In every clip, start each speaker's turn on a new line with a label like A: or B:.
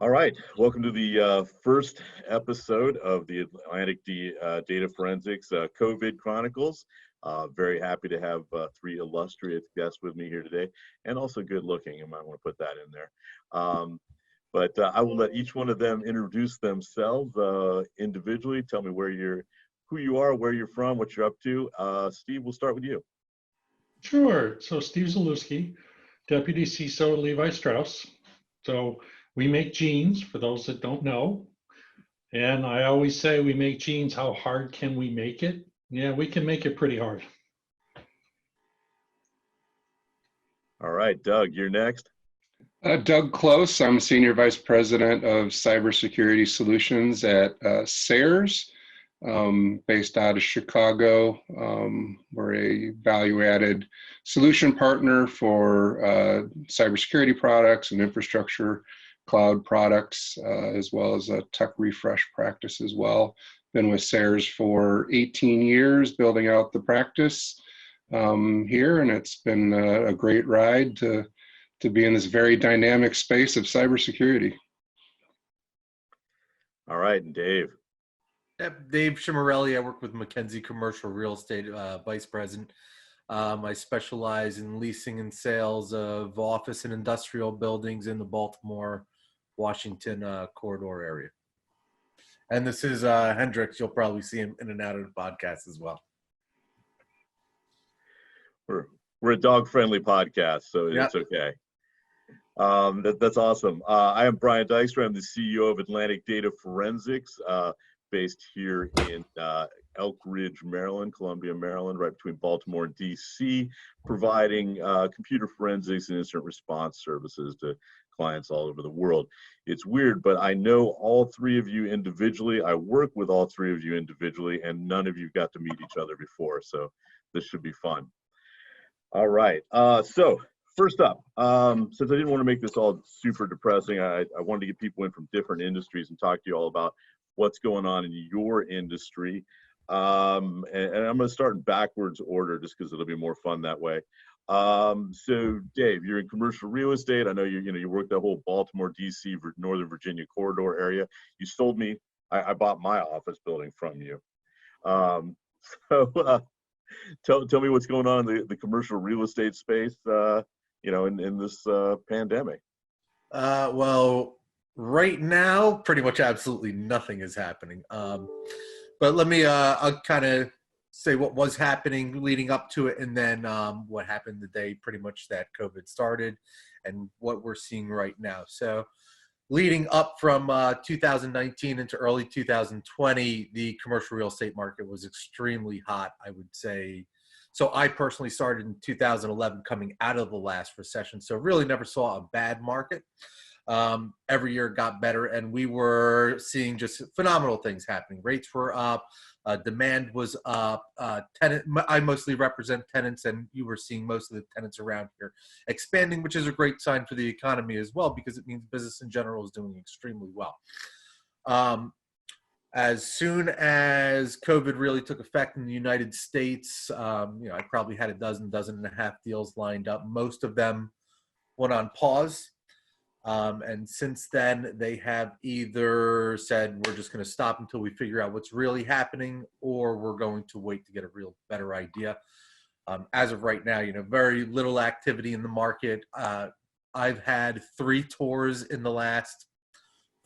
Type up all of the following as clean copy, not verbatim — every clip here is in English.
A: All right, welcome to the first episode of the Data Forensics COVID Chronicles. Very happy to have three illustrious guests with me here today, and also good looking. I might want to put that in there. But I will let each one of them introduce themselves individually. Tell me who you are, where you're from, what you're up to. Steve, we'll start with you.
B: Sure. So Steve Zalewski, Deputy CISO at Levi Strauss. So we make jeans, for those that don't know. And I always say we make jeans, how hard can we make it? Yeah, we can make it pretty hard.
A: All right, Doug, you're next.
C: Doug Close, I'm Senior Vice President of Cybersecurity Solutions at SARES, based out of Chicago. We're a value-added solution partner for cybersecurity products and infrastructure cloud products, as well as a tech refresh practice as well. Been with SARES for 18 years, building out the practice here, and it's been a great ride to be in this very dynamic space of cybersecurity.
A: All right, and Dave.
D: Yep, Dave Sciamarelli. I work with MacKenzie Commercial Real Estate Vice President. I specialize in leasing and sales of office and industrial buildings in the Baltimore, Washington corridor area. And this is Hendricks. You'll probably see him in and out of the podcast as well.
A: We're a dog-friendly podcast, so it's okay. That's awesome. I am Brian Dykstra. I'm the CEO of Atlantic Data Forensics, based here in Elk Ridge, Maryland, Columbia, Maryland, right between Baltimore and DC, providing computer forensics and incident response services to clients all over the world. It's weird, but I know all three of you individually. I work with all three of you individually, and none of you got to meet each other before, so this should be fun. All right, so first up, since I didn't want to make this all super depressing, I wanted to get people in from different industries and talk to you all about what's going on in your industry. And I'm going to start in backwards order just because it'll be more fun that way. So Dave, you're in commercial real estate. I know you work that whole Baltimore, DC, Northern Virginia corridor area. You sold me, I bought my office building from you. Tell me what's going on in the commercial real estate space, in this pandemic.
D: Well, right now, pretty much absolutely nothing is happening. But let me, I'll kind of say what was happening leading up to it, and then what happened the day pretty much that COVID started and what we're seeing right now. So leading up from 2019 into early 2020, the commercial real estate market was extremely hot, I would say. So I personally started in 2011 coming out of the last recession. So really never saw a bad market. Every year it got better, and we were seeing just phenomenal things happening. Rates were up, demand was up. I mostly represent tenants, and you were seeing most of the tenants around here expanding, which is a great sign for the economy as well, because it means business in general is doing extremely well. As soon as COVID really took effect in the United States, I probably had a dozen and a half deals lined up. Most of them went on pause. And since then, they have either said, we're just going to stop until we figure out what's really happening, or we're going to wait to get a real better idea. As of right now, very little activity in the market. I've had 3 tours in the last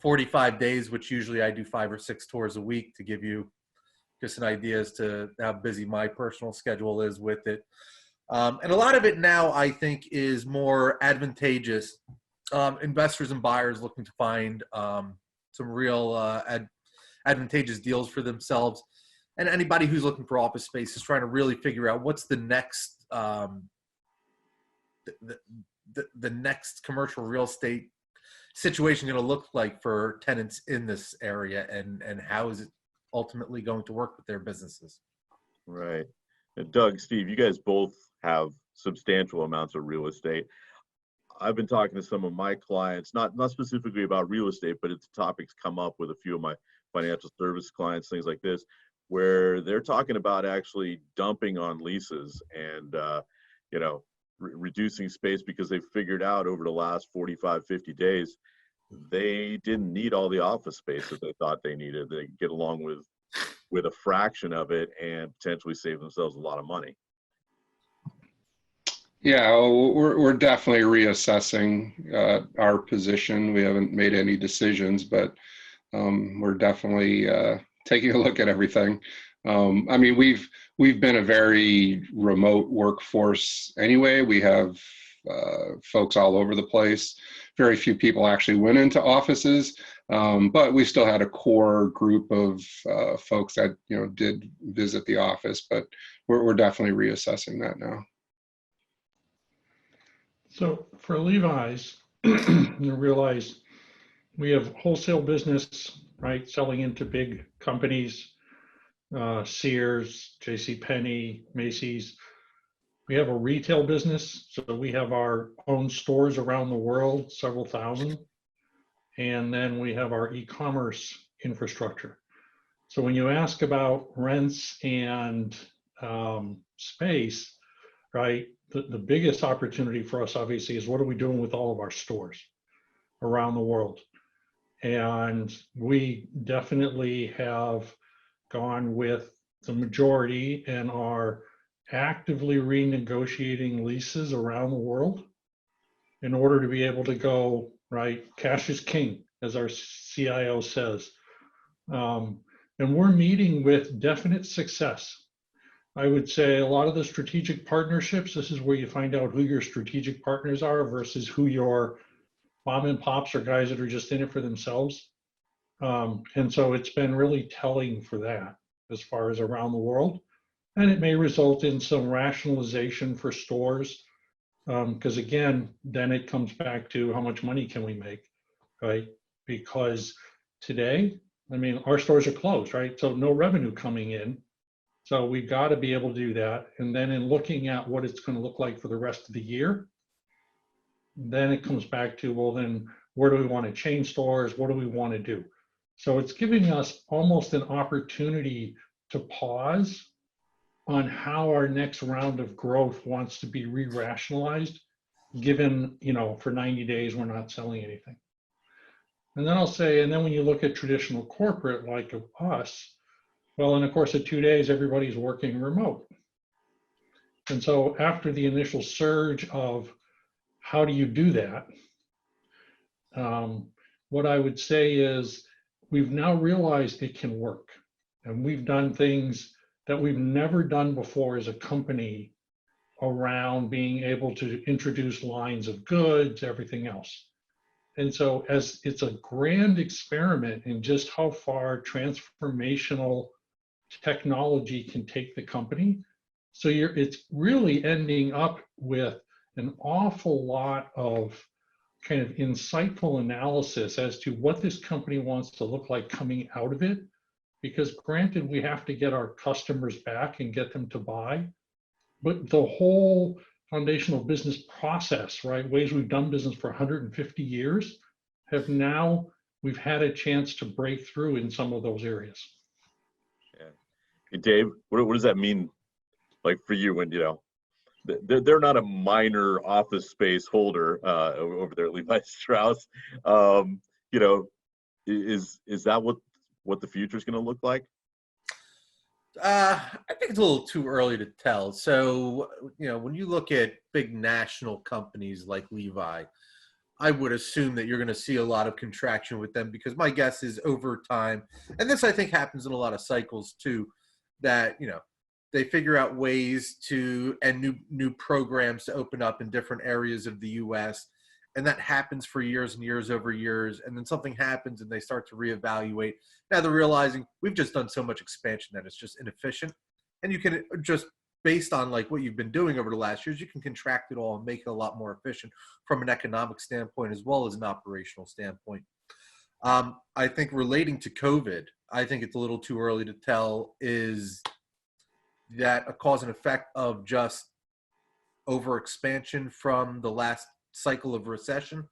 D: 45 days, which usually I do 5 or 6 tours a week, to give you just an idea as to how busy my personal schedule is with it. And a lot of it now, I think, is more advantageous. Investors and buyers looking to find some real advantageous deals for themselves, and anybody who's looking for office space is trying to really figure out what's the next the next commercial real estate situation going to look like for tenants in this area, and how is it ultimately going to work with their businesses.
A: Right. And Doug, Steve, you guys both have substantial amounts of real estate. I've been talking to some of my clients, not specifically about real estate, but it's topics come up with a few of my financial service clients, things like this, where they're talking about actually dumping on leases and, reducing space because they've figured out over the last 45, 50 days, they didn't need all the office space that they thought they needed. They could get along with a fraction of it and potentially save themselves a lot of money.
C: Yeah, well, we're definitely reassessing our position. We haven't made any decisions, but we're definitely taking a look at everything. I mean, we've been a very remote workforce anyway. We have folks all over the place. Very few people actually went into offices, but we still had a core group of folks that did visit the office. But we're definitely reassessing that now.
B: So for Levi's, you realize we have wholesale business, right? Selling into big companies, Sears, JCPenney, Macy's. We have a retail business. So we have our own stores around the world, several thousand. And then we have our e-commerce infrastructure. So when you ask about rents and space, right? The biggest opportunity for us, obviously, is what are we doing with all of our stores around the world? And we definitely have gone with the majority and are actively renegotiating leases around the world in order to be able to go, right? Cash is king, as our CIO says. And we're meeting with definite success. I would say a lot of the strategic partnerships, this is where you find out who your strategic partners are versus who your mom and pops or guys that are just in it for themselves. And so it's been really telling for that as far as around the world. And it may result in some rationalization for stores. Because again, then it comes back to how much money can we make, right? Because today, I mean, our stores are closed, right? So no revenue coming in. So we've got to be able to do that. And then in looking at what it's going to look like for the rest of the year, then it comes back to, well, then where do we want to change stores? What do we want to do? So it's giving us almost an opportunity to pause on how our next round of growth wants to be re-rationalized, given, for 90 days, we're not selling anything. And then I'll say, and then when you look at traditional corporate like us, well, in the course of 2 days, everybody's working remote. And so after the initial surge of how do you do that, what I would say is we've now realized it can work. And we've done things that we've never done before as a company around being able to introduce lines of goods, everything else. And so as it's a grand experiment in just how far transformational technology can take the company. So it's really ending up with an awful lot of kind of insightful analysis as to what this company wants to look like coming out of it. Because granted, we have to get our customers back and get them to buy, but the whole foundational business process, right? Ways we've done business for 150 years we've had a chance to break through in some of those areas.
A: Yeah. Hey, Dave, what does that mean, like for you when, they're not a minor office space holder over there at Levi Strauss. Is that what the future is going to look like?
D: I think it's a little too early to tell. So, when you look at big national companies like Levi, I would assume that you're going to see a lot of contraction with them, because my guess is over time, and this I think happens in a lot of cycles too, that, they figure out ways to, and new programs to open up in different areas of the US. And that happens for years and years over years. And then something happens and they start to reevaluate. Now they're realizing we've just done so much expansion that it's just inefficient. And you can just, based on like what you've been doing over the last years, you can contract it all and make it a lot more efficient from an economic standpoint as well as an operational standpoint. I think relating to COVID, I think it's a little too early to tell. Is that a cause and effect of just overexpansion from the last cycle of recession,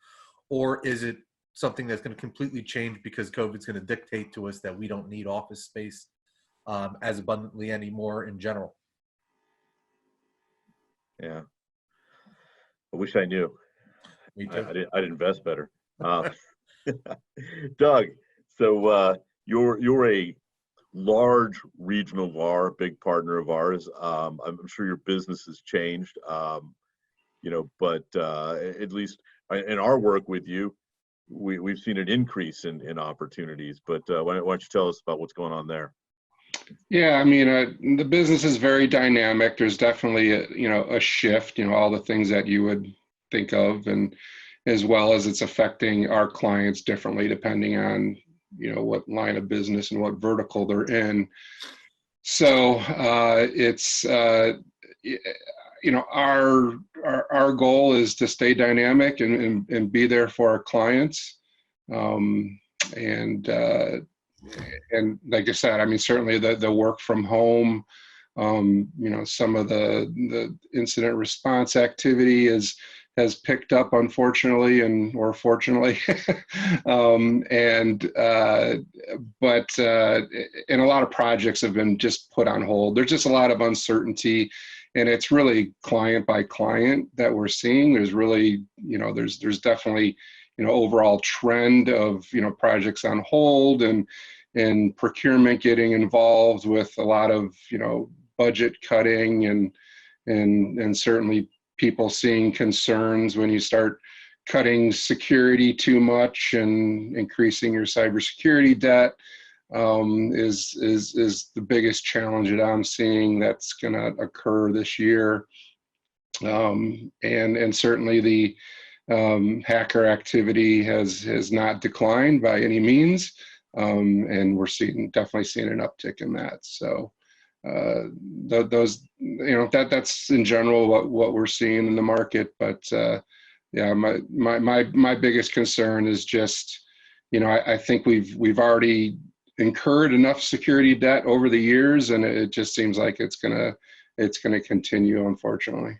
D: or is it something that's going to completely change because COVID's going to dictate to us that we don't need office space as abundantly anymore in general?
A: Yeah, I wish I knew.
D: Me too.
A: I'd invest better. Doug, so you're a large regional VAR, big partner of ours. I'm sure your business has changed, but at least in our work with you, we've seen an increase in opportunities. But why don't you tell us about what's going on there?
C: Yeah, I mean, the business is very dynamic. There's definitely a shift, all the things that you would think of, and as well as it's affecting our clients differently depending on what line of business and what vertical they're in. So it's our goal is to stay dynamic and be there for our clients, and like I said, I mean, certainly the work from home, some of the incident response activity has picked up, unfortunately, or fortunately. But a lot of projects have been just put on hold. There's just a lot of uncertainty, and it's really client by client that we're seeing. There's really, there's definitely, overall trend of, projects on hold and procurement getting involved with a lot of, budget cutting and certainly people seeing concerns when you start cutting security too much and increasing your cybersecurity debt is the biggest challenge that I'm seeing that's going to occur this year. And certainly the hacker activity has not declined by any means, and we're definitely seeing an uptick in that. So those, that's in general what we're seeing in the market. But yeah, my biggest concern is just, I think we've already incurred enough security debt over the years, and it just seems like it's gonna continue, unfortunately.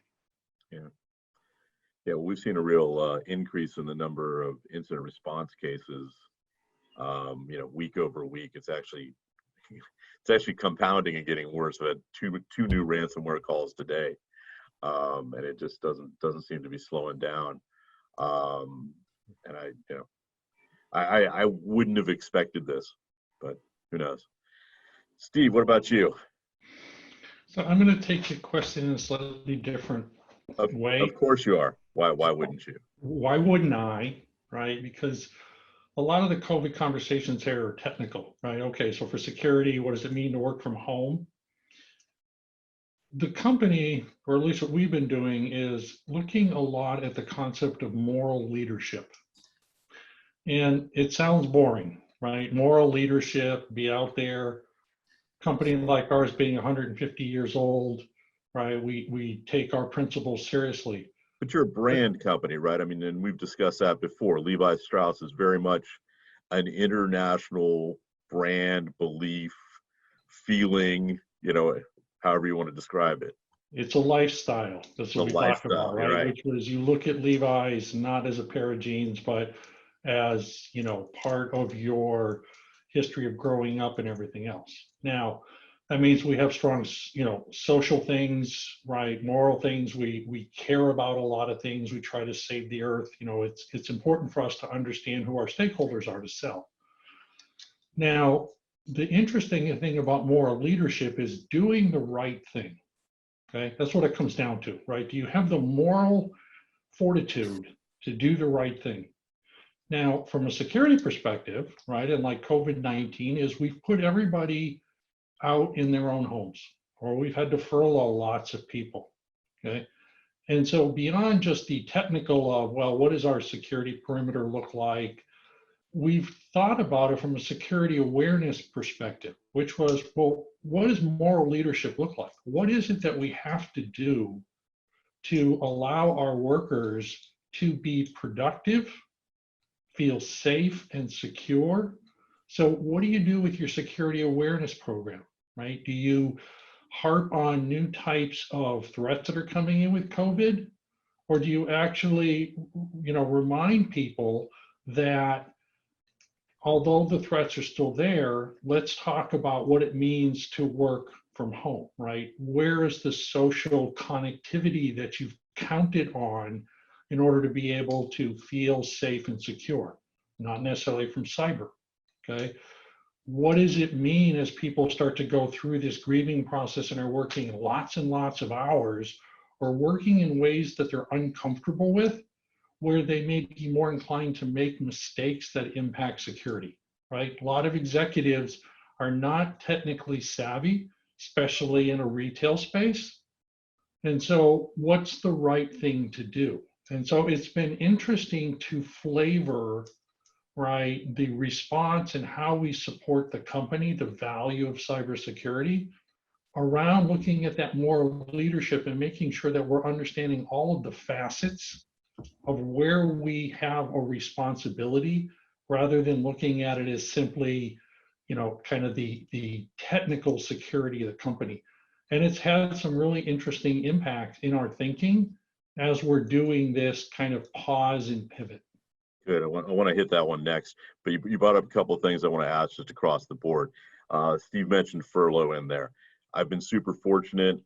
A: Yeah, well, we've seen a real increase in the number of incident response cases. Week over week, it's actually compounding and getting worse. We had two new ransomware calls today, and it just doesn't seem to be slowing down. And I wouldn't have expected this, but who knows? Steve, what about you?
B: So I'm going to take your question in a slightly different way.
A: Of course you are. Why wouldn't you?
B: Why wouldn't I? Right? Because a lot of the COVID conversations here are technical, right? Okay, so for security, what does it mean to work from home? The company, or at least what we've been doing, is looking a lot at the concept of moral leadership. And it sounds boring, right? Moral leadership, be out there. Company like ours being 150 years old, right? We take our principles seriously.
A: But you're a brand company, right? I mean, and we've discussed that before. Levi Strauss is very much an international brand, belief, feeling, however you want to describe it.
B: It's a lifestyle. That's what we talk about, right? Which was, you look at Levi's not as a pair of jeans, but as, part of your history of growing up and everything else. Now, that means we have strong, social things, right? Moral things. We care about a lot of things. We try to save the earth. It's important for us to understand who our stakeholders are to sell. Now, the interesting thing about moral leadership is doing the right thing. Okay, that's what it comes down to, right? Do you have the moral fortitude to do the right thing? Now, from a security perspective, right, and like COVID-19 is we've put everybody out in their own homes, or we've had to furlough lots of people, okay? And so beyond just the technical of, well, what does our security perimeter look like? We've thought about it from a security awareness perspective, which was, well, what does moral leadership look like? What is it that we have to do to allow our workers to be productive, feel safe and secure? So what do you do with your security awareness program, right? Do you harp on new types of threats that are coming in with COVID? Or do you actually, remind people that although the threats are still there, let's talk about what it means to work from home, right? Where is the social connectivity that you've counted on in order to be able to feel safe and secure? not necessarily from cyber, okay? What does it mean as people start to go through this grieving process and are working lots and lots of hours or working in ways that they're uncomfortable with, where they may be more inclined to make mistakes that impact security, right? A lot of executives are not technically savvy, especially in a retail space. And so what's the right thing to do? And so it's been interesting to flavor, right, the response and how we support the company, the value of cybersecurity, around looking at that moral leadership and making sure that we're understanding all of the facets of where we have a responsibility, rather than looking at it as simply, you know, kind of the technical security of the company. And it's had some really interesting impact in our thinking as we're doing this kind of pause and pivot.
A: Good. I want to hit that one next, but you brought up a couple of things I want to ask just across the board. Steve mentioned furlough in there. I've been super fortunate.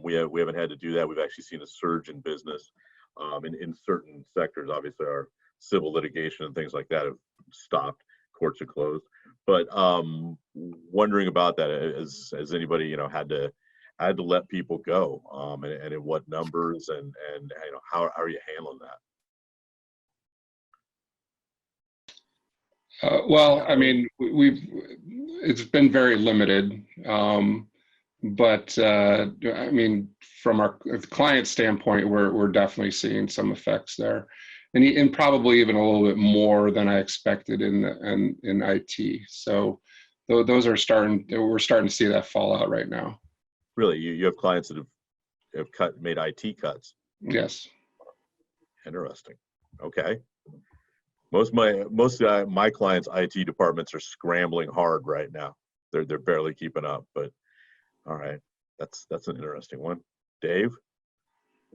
A: We haven't had to do that. We've actually seen a surge in business in certain sectors. Obviously, our civil litigation and things like that have stopped. Courts are closed. But wondering about that, as anybody, you know, had to let people go, and in what numbers, and you know, how are you handling that?
C: Well, I mean, it's been very limited, but I mean, from our client standpoint, we're definitely seeing some effects there, and probably even a little bit more than I expected in IT. So those are we're starting to see that fall out right now.
A: Really, you have clients that have made IT cuts?
C: Yes.
A: Interesting. Okay. Most of my clients' IT departments are scrambling hard right now. They're barely keeping up. But all right, that's an interesting one. Dave?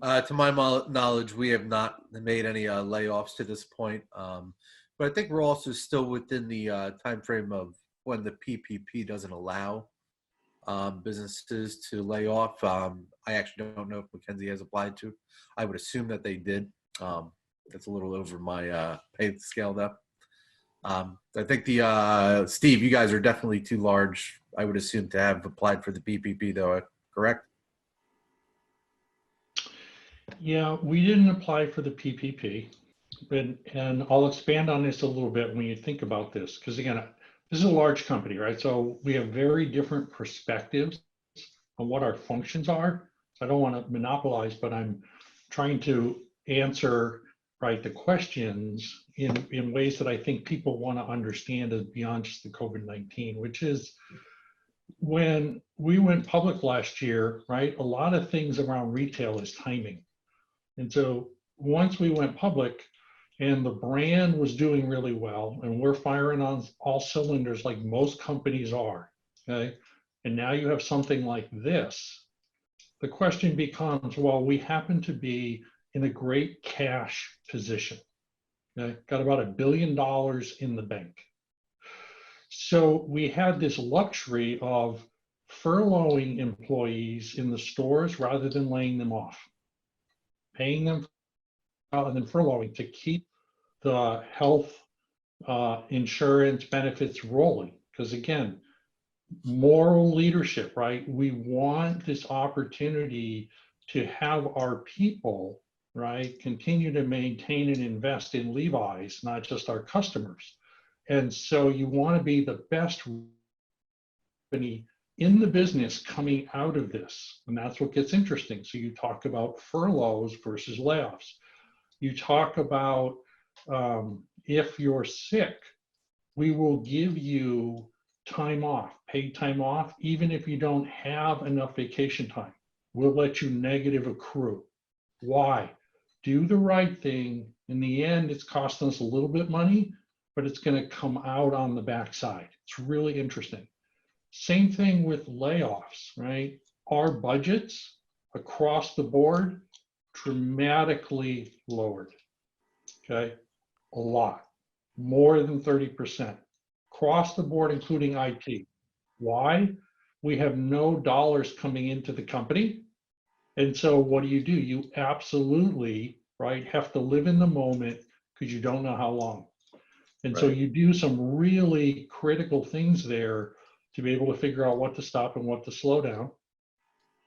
D: To my knowledge, we have not made any layoffs to this point. But I think we're also still within the time frame of when the PPP doesn't allow businesses to lay off. I actually don't know if MacKenzie has applied to. I would assume that they did. That's a little over my pay scale, though. I think Steve, you guys are definitely too large, I would assume, to have applied for the PPP, though, correct?
B: Yeah, we didn't apply for the PPP, and I'll expand on this a little bit when you think about this, because again, this is a large company, right? So we have very different perspectives on what our functions are. So I don't want to monopolize, but I'm trying to answer, right, the questions in ways that I think people want to understand as beyond just the COVID-19, which is when we went public last year, right, a lot of things around retail is timing. And so once we went public and the brand was doing really well and we're firing on all cylinders like most companies are, okay, and now you have something like this, the question becomes, well, we happen to be in a great cash position. Okay? Got about $1 billion in the bank. So we had this luxury of furloughing employees in the stores rather than laying them off, paying them and then furloughing to keep the health insurance benefits rolling. Because again, moral leadership, right? We want this opportunity to have our people, right, continue to maintain and invest in Levi's, not just our customers. And so you want to be the best company in the business coming out of this. And that's what gets interesting. So you talk about furloughs versus layoffs. You talk about if you're sick, we will give you time off, paid time off, even if you don't have enough vacation time. We'll let you negative accrue. Why? Do the right thing. In the end, it's costing us a little bit money, but it's going to come out on the backside. It's really interesting. Same thing with layoffs, right? Our budgets across the board dramatically lowered, okay? A lot, more than 30%. Across the board, including IT. Why? We have no dollars coming into the company. And so what do? You absolutely, right, have to live in the moment because you don't know how long. And so
A: Right.
B: you do some really critical things there to be able to figure out what to stop and what to slow down.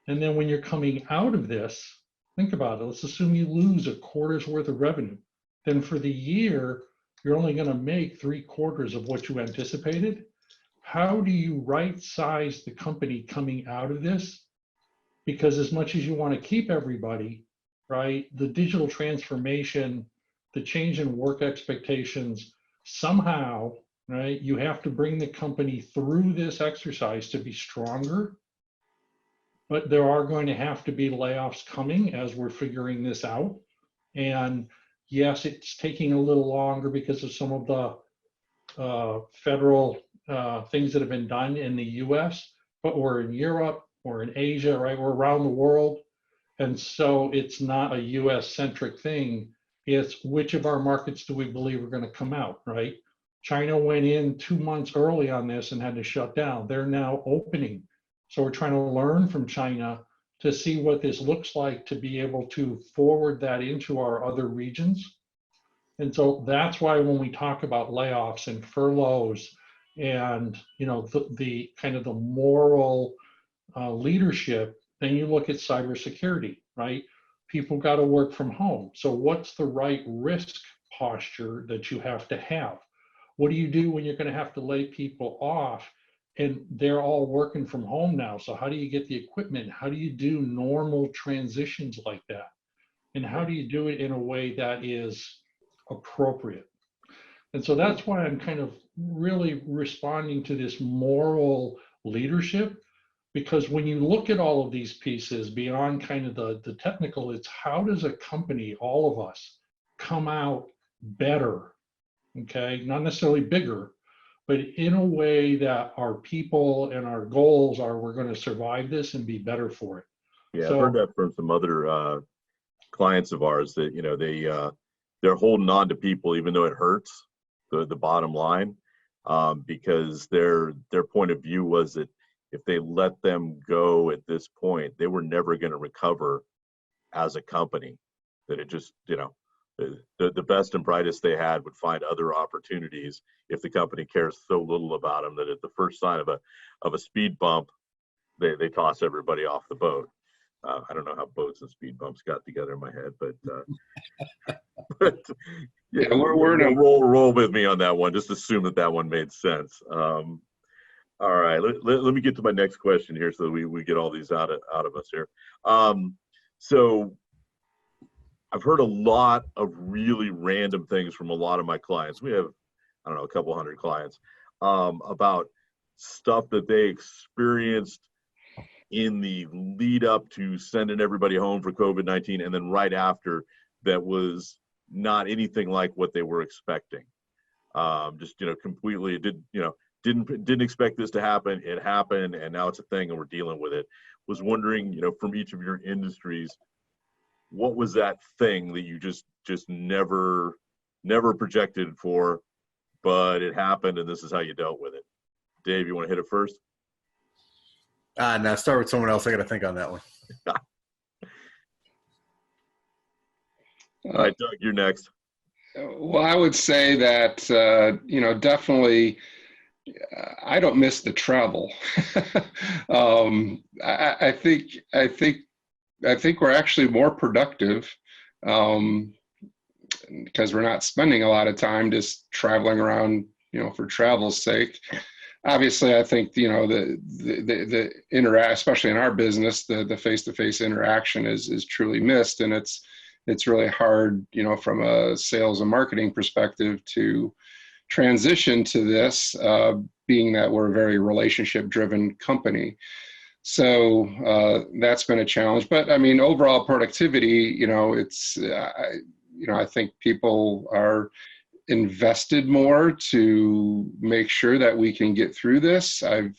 B: And then when you're coming out of this, think about it. Let's assume you lose a quarter's worth of revenue. Then for the year, you're only going to make 3/4 of what you anticipated. How do you right size the company coming out of this? Because as much as you want to keep everybody, right, the digital transformation, the change in work expectations, somehow, right, you have to bring the company through this exercise to be stronger. But there are going to have to be layoffs coming as we're figuring this out. And yes, it's taking a little longer because of some of the federal things that have been done in the US, but we're in Europe, we're in Asia, right? We're around the world. And so it's not a US centric thing. It's which of our markets do we believe are going to come out, right? China went in 2 months early on this and had to shut down. They're now opening. So we're trying to learn from China to see what this looks like to be able to forward that into our other regions. And so that's why when we talk about layoffs and furloughs and the kind of the moral leadership, then you look at cybersecurity, right? People got to work from home. So what's the right risk posture that you have to have? What do you do when you're going to have to lay people off and they're all working from home now? So how do you get the equipment? How do you do normal transitions like that? And how do you do it in a way that is appropriate? And so that's why I'm kind of really responding to this moral leadership, because when you look at all of these pieces beyond kind of the technical, it's how does a company, all of us, come out better, okay? Not necessarily bigger, but in a way that our people and our goals are we're going to survive this and be better for it.
A: Yeah,
B: So,
A: I've heard that from some other clients of ours that they're holding on to people even though it hurts the bottom line, because their point of view was that if they let them go at this point, they were never going to recover as a company. That it just the best and brightest they had would find other opportunities if the company cares so little about them that at the first sign of a speed bump, they toss everybody off the boat. I don't know how boats and speed bumps got together in my head, but yeah, roll with me on that one. Just assume that one made sense. All right, let me get to my next question here so that we get all these out of us here. So I've heard a lot of really random things from a lot of my clients. We have, I don't know, a couple hundred clients, about stuff that they experienced in the lead up to sending everybody home for COVID-19, and then right after, that was not anything like what they were expecting. Just completely didn't expect this to happen. It happened, and now it's a thing, and we're dealing with it. Was wondering, from each of your industries, what was that thing that you just never projected for, but it happened, and this is how you dealt with it? Dave, you want to hit it first?
D: No, start with someone else. I got to think on that one.
A: All right, Doug, you're next.
C: Well, I would say that, definitely, I don't miss the travel. I think we're actually more productive because we're not spending a lot of time just traveling around, for travel's sake. Obviously, I think, the interact, especially in our business, the face-to-face interaction is truly missed, and it's really hard, from a sales and marketing perspective to transition to this, being that we're a very relationship-driven company. So that's been a challenge. But I mean, overall productivity, I think people are invested more to make sure that we can get through this. I've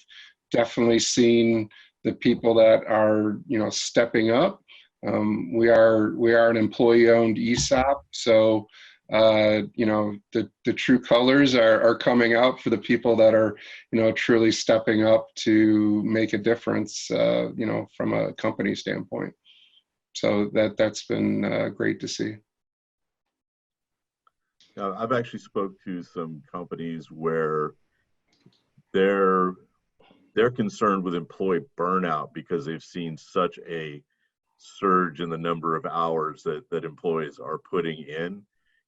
C: definitely seen the people that are, stepping up. We are an employee-owned ESOP, so the true colors are coming out for the people that are, truly stepping up to make a difference, from a company standpoint. So that's been great to see.
A: I've actually spoke to some companies where they're concerned with employee burnout because they've seen such a surge in the number of hours that employees are putting in.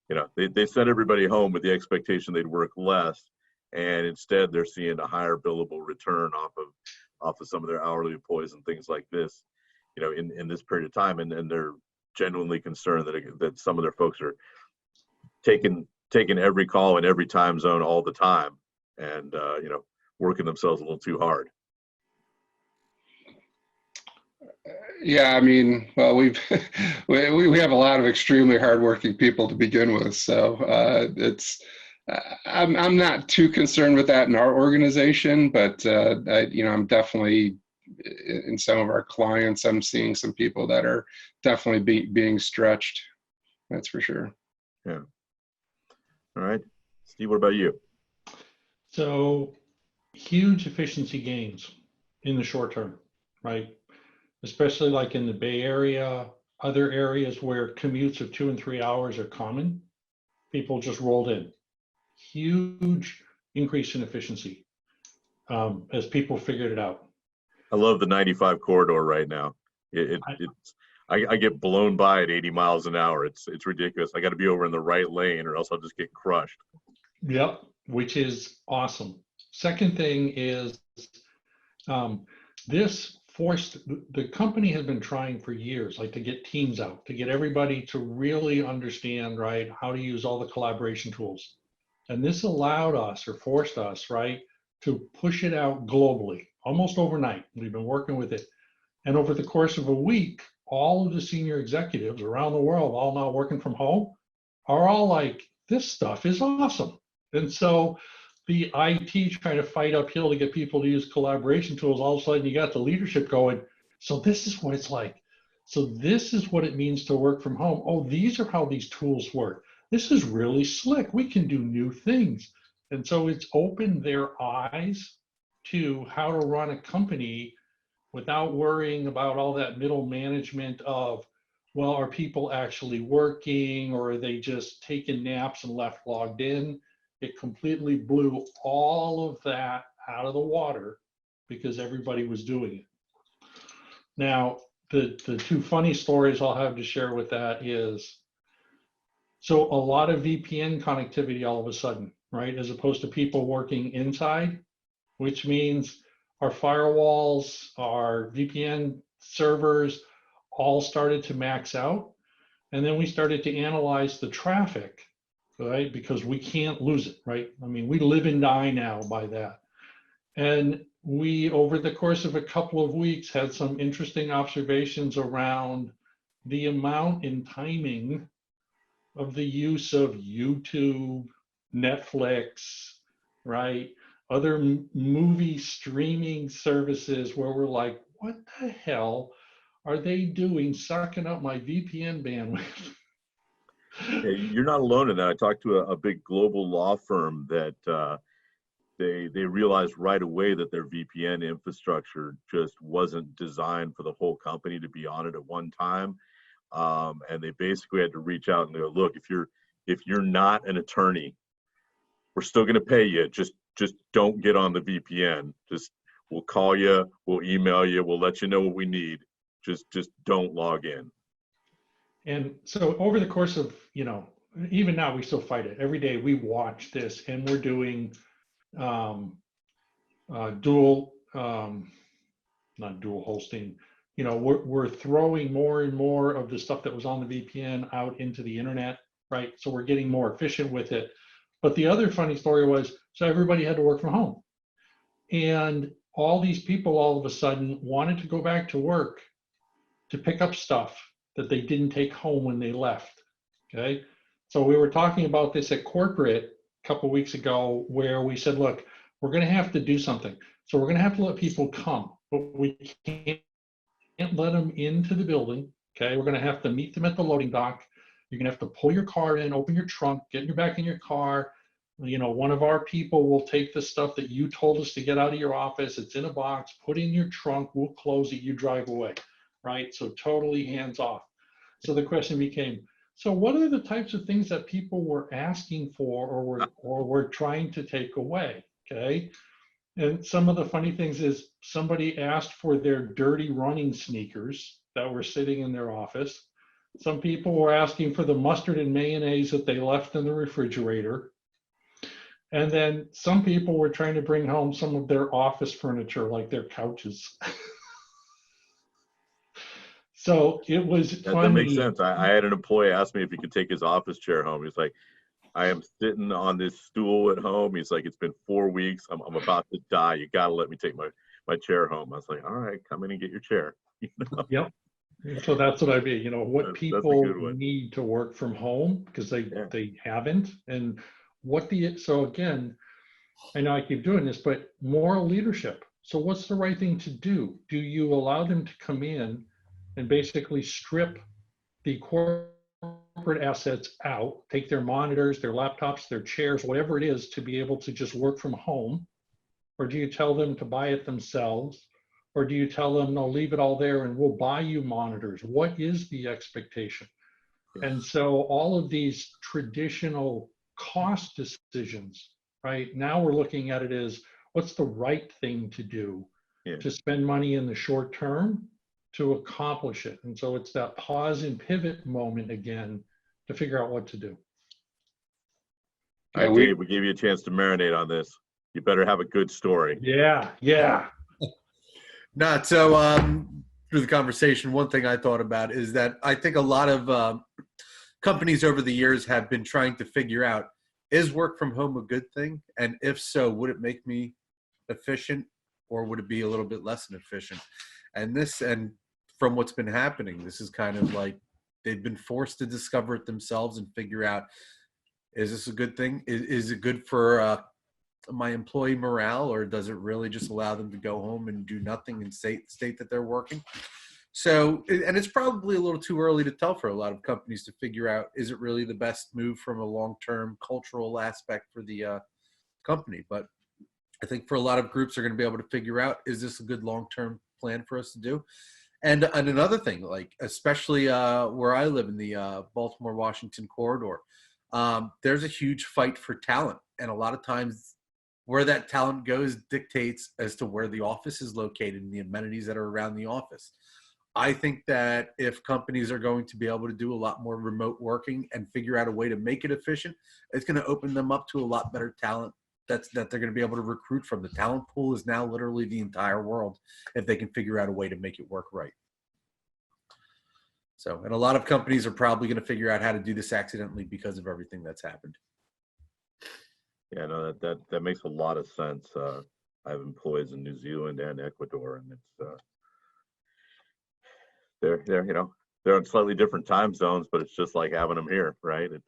A: You know, they sent everybody home with the expectation they'd work less, and instead they're seeing a higher billable return off of some of their hourly employees and things like this, you know, in this period of time, and they're genuinely concerned that some of their folks are taking every call in every time zone all the time, and you know, working themselves a little too hard.
C: Yeah, I mean, well, we have a lot of extremely hardworking people to begin with, so I'm not too concerned with that in our organization, but you know, I'm definitely, in some of our clients, I'm seeing some people that are definitely being stretched. That's for sure.
A: Yeah. All right, Steve, what about you?
B: So huge efficiency gains in the short term, right? Especially like in the Bay Area, other areas where commutes of 2 and 3 hours are common. People just rolled in. Huge increase in efficiency as people figured it out.
A: I love the 95 corridor right now. I get blown by at 80 miles an hour. It's ridiculous. I got to be over in the right lane or else I'll just get crushed.
B: Yep, which is awesome. Second thing is this forced, the company has been trying for years, like to get teams out, to get everybody to really understand, right, how to use all the collaboration tools. And this allowed us or forced us, right, to push it out globally, almost overnight. We've been working with it. And over the course of a week, all of the senior executives around the world, all now working from home, are all like, this stuff is awesome. And so the IT trying to fight uphill to get people to use collaboration tools, all of a sudden you got the leadership going, so this is what it's like. So this is what it means to work from home. Oh, these are how these tools work. This is really slick. We can do new things. And so it's opened their eyes to how to run a company without worrying about all that middle management of, well, are people actually working or are they just taking naps and left logged in? It completely blew all of that out of the water because everybody was doing it. Now, the two funny stories I'll have to share with that is, so a lot of VPN connectivity all of a sudden, right? As opposed to people working inside, which means our firewalls, our VPN servers all started to max out. And then we started to analyze the traffic, right? Because we can't lose it, right? I mean, we live and die now by that. And we, over the course of a couple of weeks, had some interesting observations around the amount and timing of the use of YouTube, Netflix, right? Other movie streaming services where we're like, what the hell are they doing sucking up my VPN bandwidth?
A: Yeah, you're not alone in that. I talked to a big global law firm that they realized right away that their VPN infrastructure just wasn't designed for the whole company to be on it at one time, and they basically had to reach out and go, look, if you're not an attorney, we're still going to pay you. Just don't get on the VPN. Just we'll call you, we'll email you, we'll let you know what we need. Just don't log in.
B: And so over the course of, you know, even now we still fight it. Every day we watch this and we're doing dual, not dual hosting, you know, we're throwing more and more of the stuff that was on the VPN out into the internet, right? So we're getting more efficient with it. But the other funny story was, so everybody had to work from home. And all these people all of a sudden wanted to go back to work to pick up stuff that they didn't take home when they left, okay? So we were talking about this at corporate a couple of weeks ago where we said, look, we're gonna have to do something. So we're gonna have to let people come, but we can't let them into the building, okay? We're gonna have to meet them at the loading dock. You're gonna have to pull your car in, open your trunk, get your back in your car. You know, one of our people will take the stuff that you told us to get out of your office. It's in a box, put in your trunk, we'll close it, you drive away, right? So totally hands off. So the question became, So what are the types of things that people were asking for or were trying to take away? Okay. And some of the funny things is somebody asked for their dirty running sneakers that were sitting in their office. Some people were asking for the mustard and mayonnaise that they left in the refrigerator. And then some people were trying to bring home some of their office furniture, like their couches. So it was funny.
A: That makes sense. I had an employee ask me if he could take his office chair home. He's like, I am sitting on this stool at home. He's like, it's been 4 weeks. I'm about to die. You got to let me take my chair home. I was like, all right, come in and get your chair. You know?
B: Yep. So that's what I mean. You know, what
A: That's a
B: people
A: good one.
B: need to work from home because they haven't. And so again, I know I keep doing this, but moral leadership. So what's the right thing to do? Do you allow them to come in and basically strip the corporate assets out, take their monitors, their laptops, their chairs, whatever it is, to be able to just work from home? Or do you tell them to buy it themselves? Or do you tell them, no, leave it all there and we'll buy you monitors? What is the expectation?
A: Yeah.
B: And so all of these traditional cost decisions, right? Now we're looking at it as what's the right thing to do to spend money in the short term to accomplish it. And so it's that pause and pivot moment again to figure out what to do.
A: All right, Dave, we gave you a chance to marinate on this. You better have a good story.
B: Yeah.
D: Not so. Through the conversation, one thing I thought about is that I think a lot of companies over the years have been trying to figure out, is work from home a good thing? And if so, would it make me efficient or would it be a little bit less inefficient? And from what's been happening, this is kind of like they've been forced to discover it themselves and figure out, is this a good thing? Is it good for my employee morale, or does it really just allow them to go home and do nothing and state that they're working? So, and it's probably a little too early to tell for a lot of companies to figure out, is it really the best move from a long-term cultural aspect for the company? But I think for a lot of groups are going to be able to figure out, is this a good long-term plan for us to do? And another thing, like especially where I live in the Baltimore-Washington corridor, there's a huge fight for talent. And a lot of times where that talent goes dictates as to where the office is located and the amenities that are around the office. I think that if companies are going to be able to do a lot more remote working and figure out a way to make it efficient, it's going to open them up to a lot better talent that they're going to be able to recruit from. The talent pool is now literally the entire world if they can figure out a way to make it work right. So, and a lot of companies are probably going to figure out how to do this accidentally because of everything that's happened.
A: Yeah, no, that makes a lot of sense. I have employees in New Zealand and Ecuador, and it's they're on slightly different time zones, but it's just like having them here, right? It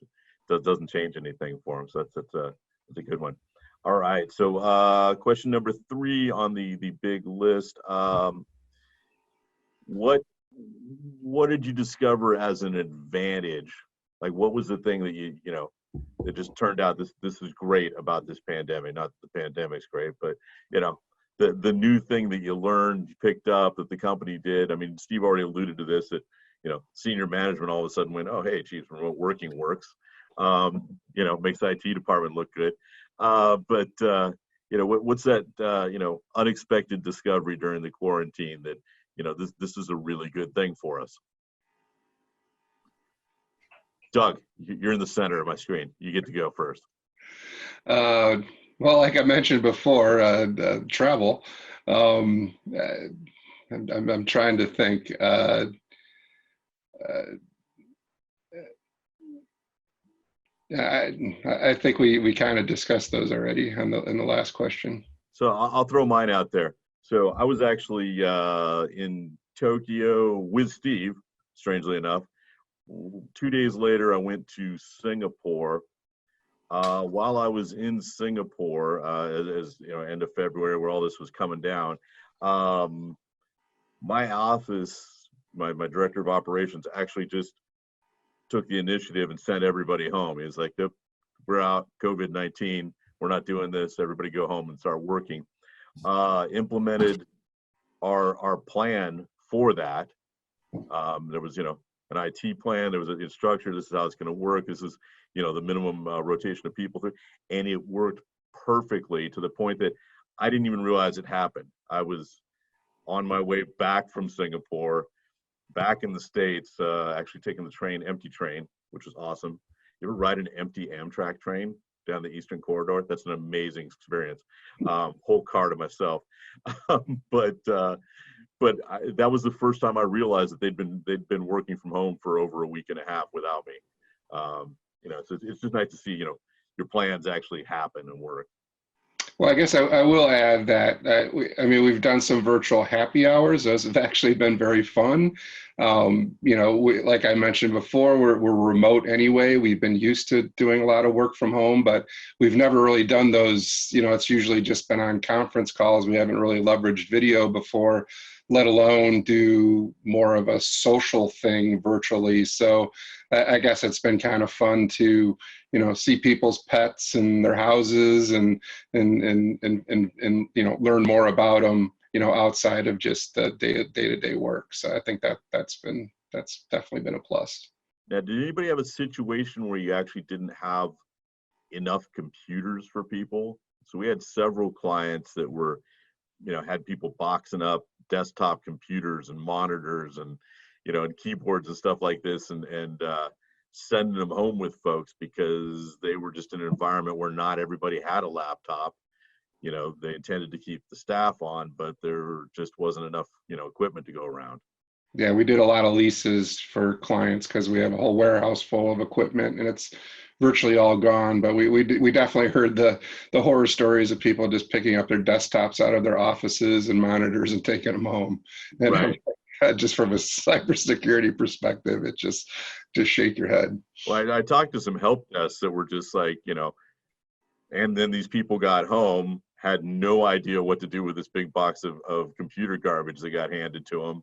A: doesn't change anything for them, so that's a good one. All right, so question number 3 on the big list. What did you discover as an advantage? Like, what was the thing that you it just turned out this is great about this pandemic? Not that the pandemic's great, but the new thing that you learned, you picked up, that the company did. I mean, Steve already alluded to this, that senior management all of a sudden went, oh hey, geez, remote working works. Makes the IT department look good. But what's that unexpected discovery during the quarantine that this is a really good thing for us? Doug, you're in the center of my screen. You get to go first.
C: Well, like I mentioned before, travel. I'm trying to think. I think we kind of discussed those already in the last question.
A: So I'll throw mine out there. So I was actually in Tokyo with Steve, strangely enough. 2 days later, I went to Singapore. While I was in Singapore, as end of February, where all this was coming down, my office, my director of operations, actually just took the initiative and sent everybody home. He was like, "Nope, we're out, COVID-19. We're not doing this. Everybody go home and start working." Implemented our plan for that. There was an IT plan. There was a structure. This is how it's going to work. This is, the minimum rotation of people through, and it worked perfectly to the point that I didn't even realize it happened. I was on my way back from Singapore, back in the States, actually taking the train, empty train, which was awesome. You ever ride an empty Amtrak train down the Eastern Corridor? That's an amazing experience. Whole car to myself. But that was the first time I realized that they'd been working from home for over a week and a half without me. So it's just nice to see, your plans actually happen and work.
C: Well, I guess I will add that we've done some virtual happy hours. Those have actually been very fun. Like I mentioned before, we're remote anyway. We've been used to doing a lot of work from home, but we've never really done those. It's usually just been on conference calls. We haven't really leveraged video before, let alone do more of a social thing virtually. So I guess it's been kind of fun to, see people's pets and their houses and learn more about them, outside of just the day-to-day work. So I think that's definitely been a plus.
A: Now, did anybody have a situation where you actually didn't have enough computers for people? So we had several clients that were, had people boxing up desktop computers and monitors and, and keyboards and stuff like this, and sending them home with folks because they were just in an environment where not everybody had a laptop. They intended to keep the staff on, but there just wasn't enough, equipment to go around.
C: Yeah, we did a lot of leases for clients because we have a whole warehouse full of equipment and it's virtually all gone. But we definitely heard the horror stories of people just picking up their desktops out of their offices and monitors and taking them home. And
A: right.
C: Just from a cybersecurity perspective, it just shake your head.
A: Well, I talked to some help desks that were just like, and then these people got home, had no idea what to do with this big box of computer garbage that got handed to them.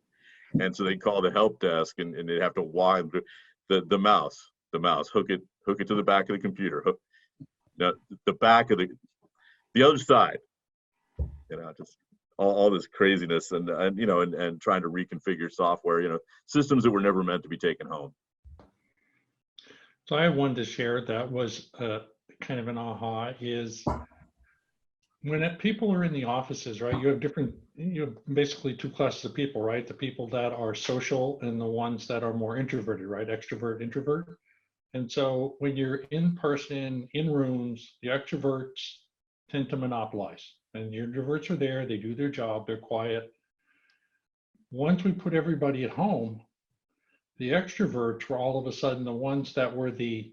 A: And so they call the help desk and they'd have to wind the mouse, hook it to the back of the computer, the back of the other side, just all this craziness and trying to reconfigure software, systems that were never meant to be taken home.
B: So I have one to share that was kind of an aha is when people are in the offices, right, you have basically two classes of people, right? The people that are social and the ones that are more introverted, right? Extrovert, introvert. And so when you're in person, in rooms, the extroverts tend to monopolize. And the introverts are there, they do their job, they're quiet. Once we put everybody at home, the extroverts were all of a sudden the ones that were the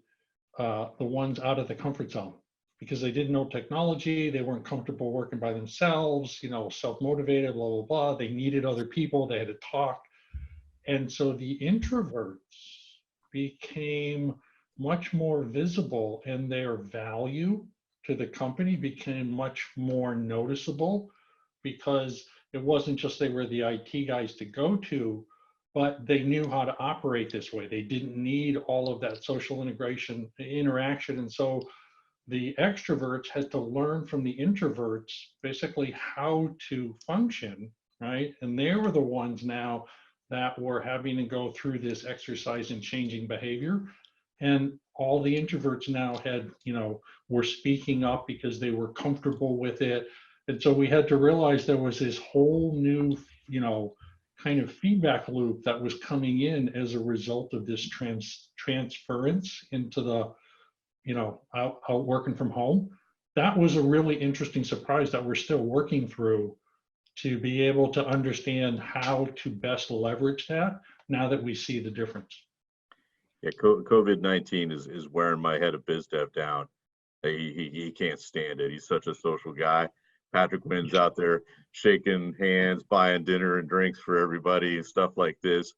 B: ones out of the comfort zone because they didn't know technology, they weren't comfortable working by themselves, self-motivated, blah, blah, blah. They needed other people, they had to talk. And so the introverts became much more visible and their value to the company became much more noticeable because it wasn't just they were the IT guys to go to, but they knew how to operate this way. They didn't need all of that social interaction. And so the extroverts had to learn from the introverts basically how to function, right? And they were the ones now that were having to go through this exercise in changing behavior. And all the introverts now had, were speaking up because they were comfortable with it. And so we had to realize there was this whole new, kind of feedback loop that was coming in as a result of this transference into the, out working from home. That was a really interesting surprise that we're still working through to be able to understand how to best leverage that now that we see the difference.
A: Yeah, COVID-19 is wearing my head of biz dev down. He can't stand it. He's such a social guy. Patrick Wynn's out there shaking hands, buying dinner and drinks for everybody and stuff like this.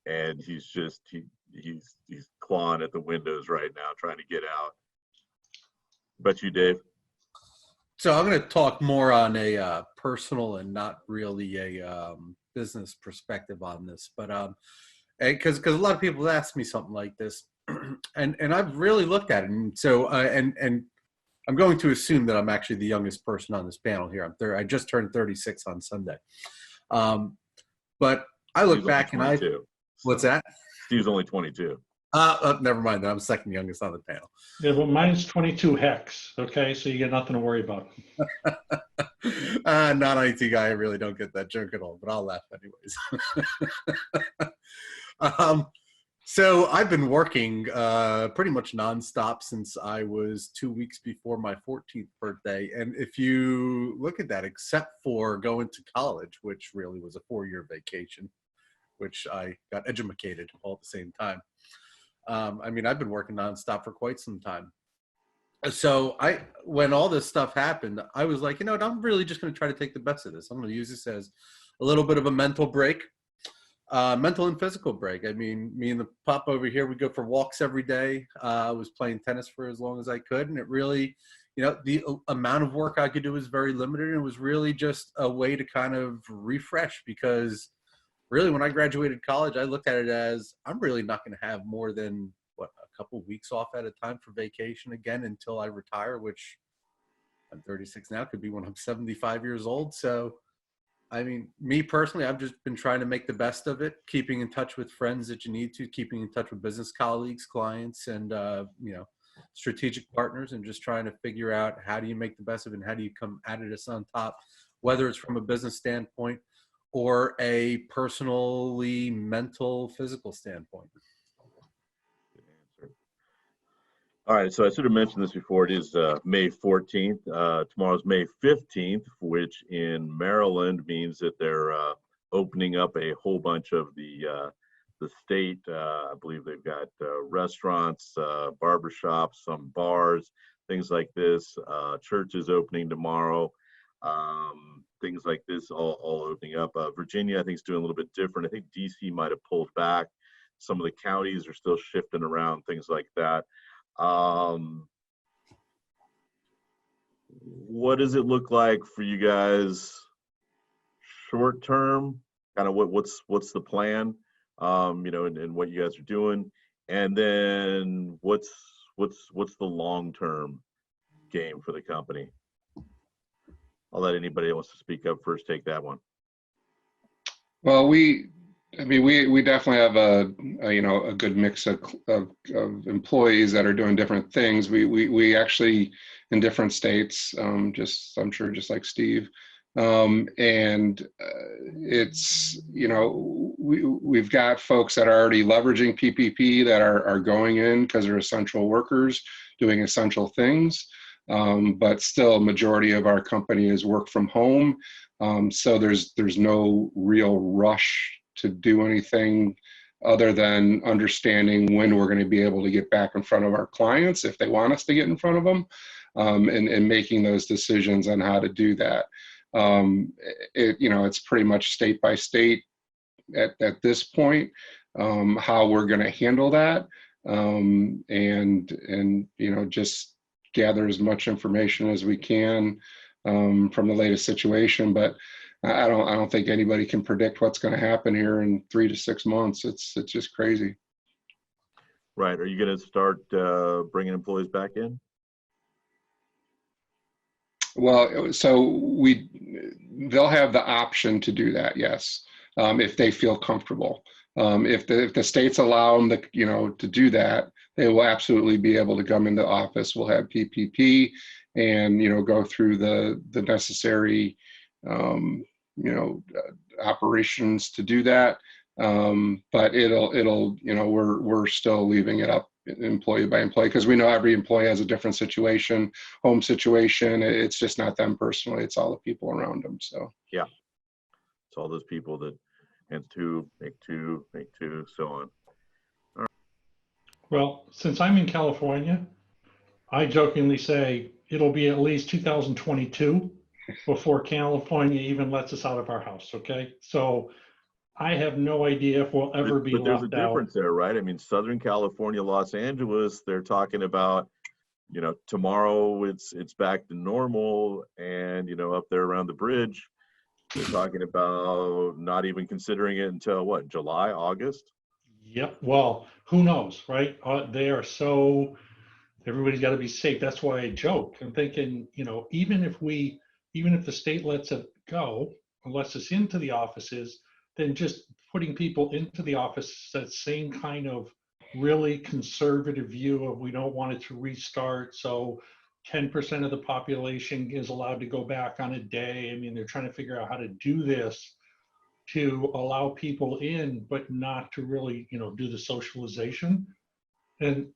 A: And he's just, he's clawing at the windows right now, trying to get out. But you, Dave?
D: So I'm going to talk more on a personal and not really a business perspective on this, but because a lot of people ask me something like this, and I've really looked at it, and so and I'm going to assume that I'm actually the youngest person on this panel here. I just turned 36 on Sunday, but I look back and what's that?
A: Steve's only 22.
D: Never mind. I'm second youngest on the panel.
B: Yeah, but mine's 22 hex. Okay, so you got nothing to worry about.
D: Non-IT guy, I really don't get that joke at all, but I'll laugh anyways. So I've been working pretty much nonstop since I was 2 weeks before my 14th birthday. And if you look at that, except for going to college, which really was a 4-year vacation, which I got educated all at the same time. I mean, I've been working nonstop for quite some time. So when all this stuff happened, I was like, you know what, I'm really just going to try to take the best of this. I'm going to use this as a little bit of a mental break, mental and physical break. I mean, me and the pop over here, we go for walks every day. I was playing tennis for as long as I could. And it really, you know, the amount of work I could do was very limited. And it was really just a way to kind of refresh, because really, when I graduated college, I looked at it as I'm really not going to have more than, a couple of weeks off at a time for vacation again until I retire, which I'm 36 now, could be when I'm 75 years old. So, I mean, me personally, I've just been trying to make the best of it, keeping in touch with friends that you need to, keeping in touch with business colleagues, clients, and, you know, strategic partners, and just trying to figure out how do you make the best of it and how do you come at it on top, whether it's from a business standpoint or a personally mental, physical standpoint.
A: All right, so I should have mentioned this before. It is May 14th. Tomorrow's May 15th, which in Maryland means that they're opening up a whole bunch of the state. I believe they've got restaurants, barbershops, some bars, things like this. Churches opening tomorrow. Things like this all opening up. Virginia, I think, is doing a little bit different. I think DC might have pulled back. Some of the counties are still shifting around, things like that. What does it look like for you guys short term? Kind of what's the plan? You know, and what you guys are doing, and then what's the long term game for the company? I'll let anybody that wants to speak up first take that one.
C: Well, we definitely have a good mix of employees that are doing different things. We actually in different states, I'm sure just like Steve, and it's, you know, we've got folks that are already leveraging PPP that are going in because they're essential workers doing essential things. But still, majority of our company is work from home. So there's no real rush to do anything other than understanding when we're going to be able to get back in front of our clients if they want us to get in front of them, and making those decisions on how to do that. You know, it's pretty much state by state at this point, how we're going to handle that, and you know, just gather as much information as we can from the latest situation. But I don't think anybody can predict what's going to happen here in 3 to 6 months. It's just crazy.
A: Right. Are you going to start bringing employees back in?
C: Well, so they'll have the option to do that, yes, if they feel comfortable. If the states allow them to do that, they will absolutely be able to come into office. We'll have PPP and, you know, go through the necessary, operations to do that. But it'll, you know, we're still leaving it up employee by employee, because we know every employee has a different situation, home situation. It's just not them personally, it's all the people around them. So
A: yeah, it's all those people that and two make two, so on. All right.
B: Well, since I'm in California, I jokingly say it'll be at least 2022 before California even lets us out of our house. Okay, so I have no idea if we'll ever be
A: but there's a
B: left out.
A: difference there, right? I mean, Southern California, Los Angeles, they're talking about, you know, tomorrow it's back to normal, and, you know, up there around the bridge, they're talking about not even considering it until what, July, August?
B: Yep. Well, who knows, right? They are so, everybody's got to be safe. That's why I joke. I'm thinking, you know, even if the state lets it go, or lets us into the offices, than just putting people into the office. That same kind of really conservative view of we don't want it to restart. So 10% of the population is allowed to go back on a day. I mean, they're trying to figure out how to do this to allow people in, but not to really, do the socialization. And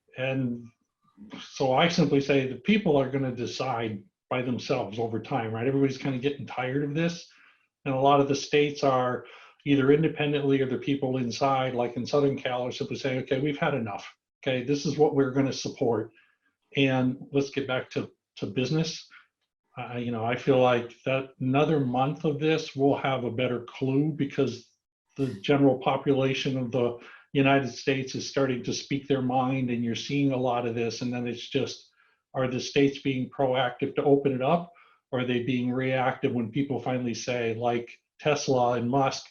B: so I simply say the people are going to decide by themselves over time, right? Everybody's kind of getting tired of this. And a lot of the states are either independently or the people inside, like in Southern Cal, are simply saying, okay, we've had enough. Okay, this is what we're going to support. And let's get back to business. I feel like that another month of this, we'll have a better clue, because the general population of the United States is starting to speak their mind, and you're seeing a lot of this. And then it's just, are the states being proactive to open it up? Or are they being reactive when people finally say, like Tesla and Musk,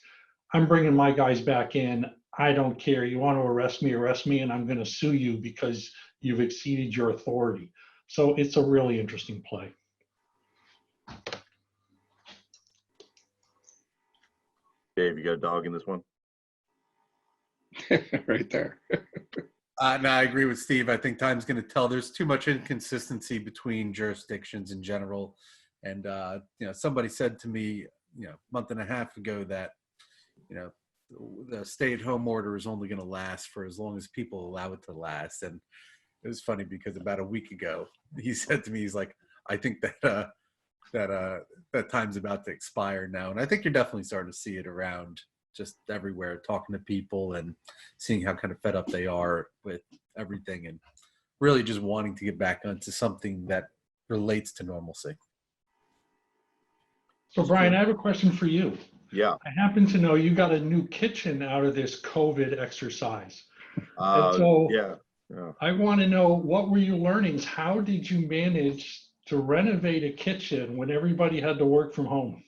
B: I'm bringing my guys back in. I don't care. You want to arrest me, and I'm going to sue you because you've exceeded your authority. So it's a really interesting play.
A: Dave, you got a dog in this one?
C: Right there.
D: No, I agree with Steve. I think time's going to tell. There's too much inconsistency between jurisdictions in general. And, somebody said to me, a month and a half ago that, the stay-at-home order is only going to last for as long as people allow it to last. And it was funny because about a week ago, he said to me, he's like, I think that time's about to expire now. And I think you're definitely starting to see it around just everywhere, talking to people and seeing how kind of fed up they are with everything and really just wanting to get back onto something that relates to normalcy.
B: So Brian, I have a question for you.
A: Yeah.
B: I happen to know you got a new kitchen out of this COVID exercise. And so
A: yeah.
B: I want to know, what were your learnings? How did you manage to renovate a kitchen when everybody had to work from home?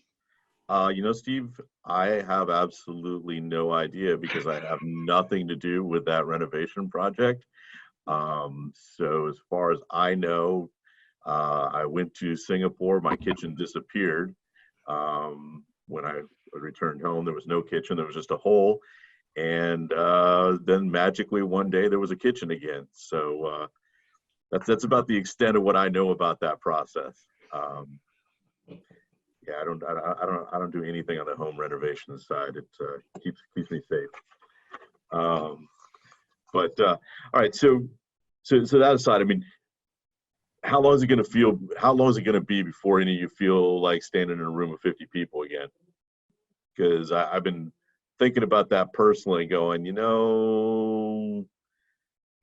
A: Steve, I have absolutely no idea, because I have nothing to do with that renovation project. So as far as I know, I went to Singapore, my kitchen disappeared. When I returned home, there was no kitchen, there was just a hole. And then magically one day there was a kitchen again. So that's about the extent of what I know about that process. Yeah, I don't do anything on the home renovation side. It keeps me safe. All right. So that aside, I mean, how long is it going to be before any of you feel like standing in a room of 50 people again? Because I've been thinking about that personally, going,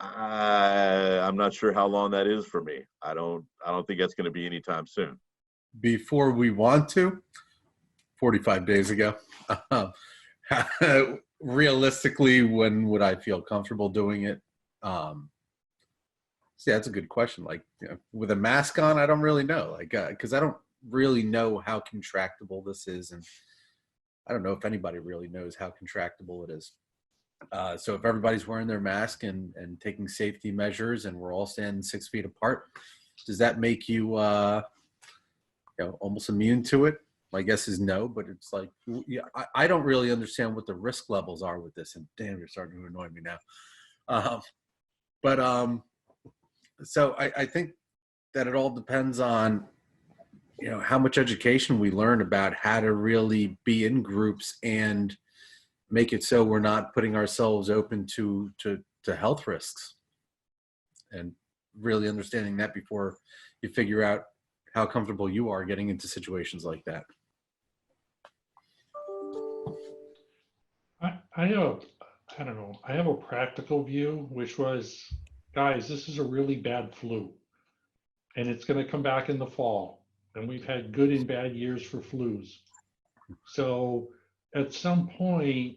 A: I'm not sure how long that is for me. I don't think that's going to be anytime soon.
D: Before we want to, 45 days ago. Realistically, when would I feel comfortable doing it? Yeah, that's a good question. Like, with a mask on, I don't really know. Like, because I don't really know how contractable this is, and I don't know if anybody really knows how contractable it is. So if everybody's wearing their mask and taking safety measures, and we're all standing 6 feet apart, does that make you almost immune to it? My guess is no, but it's like, yeah, I don't really understand what the risk levels are with this. And damn, you're starting to annoy me now. So I think that it all depends on, how much education we learn about how to really be in groups and make it so we're not putting ourselves open to health risks, and really understanding that before you figure out how comfortable you are getting into situations like that.
B: I have a practical view, which was, guys, this is a really bad flu, and it's going to come back in the fall. And we've had good and bad years for flus. So at some point,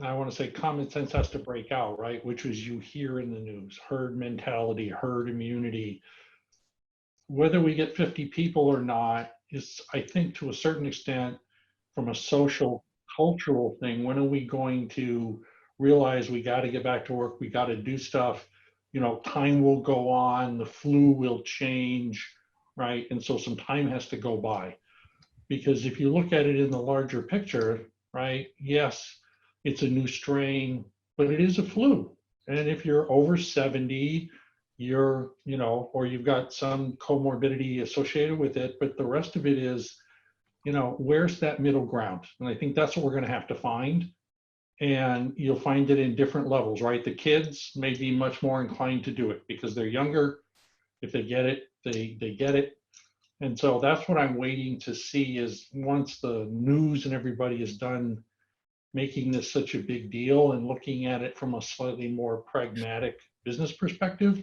B: I want to say common sense has to break out, right? Which was, you hear in the news, herd mentality, herd immunity. Whether we get 50 people or not is, I think, to a certain extent, from a social, cultural thing. When are we going to realize we got to get back to work? We got to do stuff. Time will go on. The flu will change, right? And so some time has to go by. Because if you look at it in the larger picture, right? Yes, it's a new strain, but it is a flu. And if you're over 70, you're, or you've got some comorbidity associated with it, but the rest of it is, where's that middle ground? And I think that's what we're going to have to find. And you'll find it in different levels, right? The kids may be much more inclined to do it because they're younger. If they get it, they get it. And so that's what I'm waiting to see is once the news and everybody is done making this such a big deal and looking at it from a slightly more pragmatic business perspective,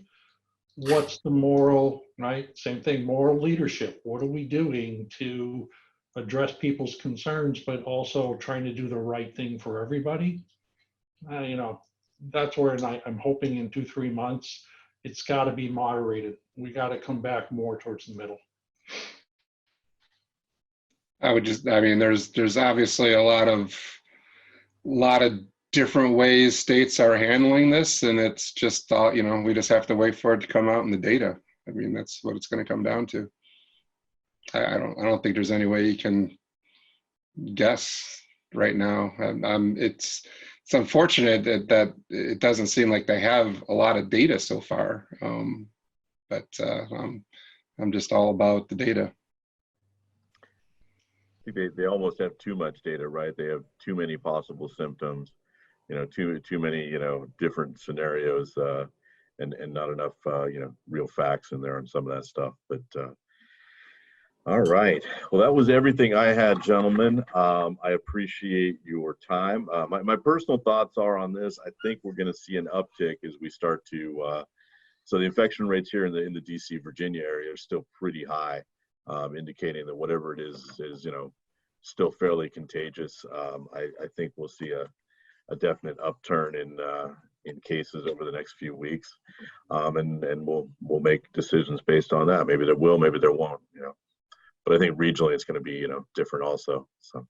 B: what's the moral, right? Same thing, moral leadership. What are we doing to address people's concerns, but also trying to do the right thing for everybody? That's where I'm hoping in 2-3 months, it's got to be moderated. We got to come back more towards the middle.
C: There's obviously a lot of different ways states are handling this, and it's just we just have to wait for it to come out in the data. That's what it's going to come down to. I don't think there's any way you can guess right now. It's unfortunate that it doesn't seem like they have a lot of data so far, but I'm just all about the data.
A: I think they almost have too much data, right? They have too many possible symptoms, too many, different scenarios, and not enough, real facts in there on some of that stuff. But all right, well, that was everything I had, gentlemen. I appreciate your time. My personal thoughts are on this. I think we're going to see an uptick as we start to. So the infection rates here in the DC, Virginia area are still pretty high. Indicating that whatever it is still fairly contagious. I think we'll see a definite upturn in cases over the next few weeks, and we'll make decisions based on that. Maybe there will, maybe there won't. But I think regionally it's going to be different also. So.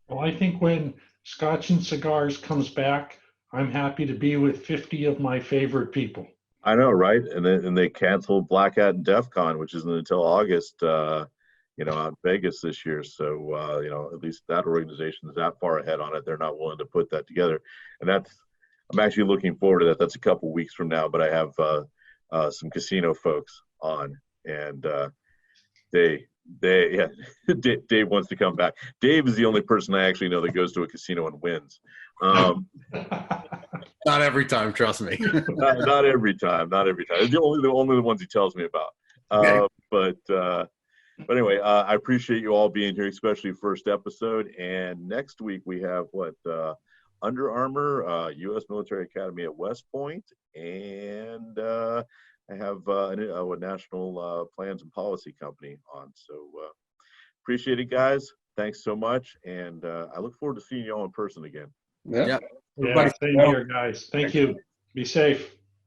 B: Well, I think when Scotch and Cigars comes back, I'm happy to be with 50 of my favorite people.
A: I know, right? And they canceled Black Hat and DEF CON, which isn't until August, out in Vegas this year. So, at least that organization is that far ahead on it. They're not willing to put that together. And I'm actually looking forward to that. That's a couple weeks from now, but I have some casino folks on, and Dave wants to come back. Dave is the only person I actually know that goes to a casino and wins.
D: Not every time, trust me.
A: not every time. It's only the ones he tells me about.
D: Okay.
A: But anyway, I appreciate you all being here, especially first episode. And next week we have Under Armour, U.S. Military Academy at West Point, and I have a national plans and policy company on. So appreciate it, guys. Thanks so much, and I look forward to seeing you all in person again.
C: Yeah.
B: Yeah, same here, guys. Thank you. Be safe.